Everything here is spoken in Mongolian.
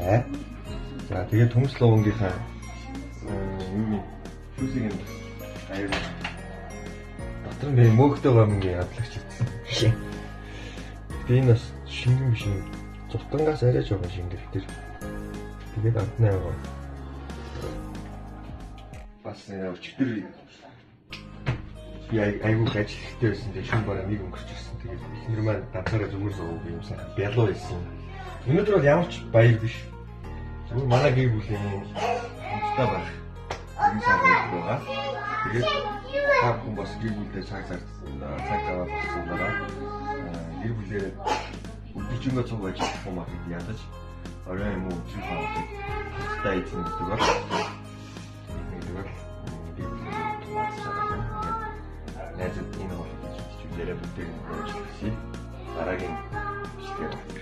бай. За тэгээд Төмслөвөнгийнхаа юм шүүсийг нь аяа дотор нь мөөгтэй гомгийн ядлагч хийсэн. Би энэ бас шингэн биш юм. Зутангаас арай жоохон шингэл тэр. Тэгээд амтнаа яваа. Бас өчтөр би айгуу ажиллахтай байсан. Тэгээд шин бараа нэг өнгөрч ирсэн. Тэгээд эхнэр маань ганцаараа зүгээр суув юм сайн бялуу байсан. Өнөөдөр бол ямар ч баяр биш. Зүгээр манай гэр бүл юм хамтдаа байх. Энэ сайн байгаа. Тэгээд та бүхэн бас гэр бүлдээ цаг аваад болсонараа гэр бүлээ өдөржингөө цуг ажиллах юм аа гэдэг ядаж орой юм уу өчиг хавдаг хаттай эзэн гэдэг бол найзад энэ бол чиглэлээр бүгдийг нь ажилласан дараагийн бичлэгээр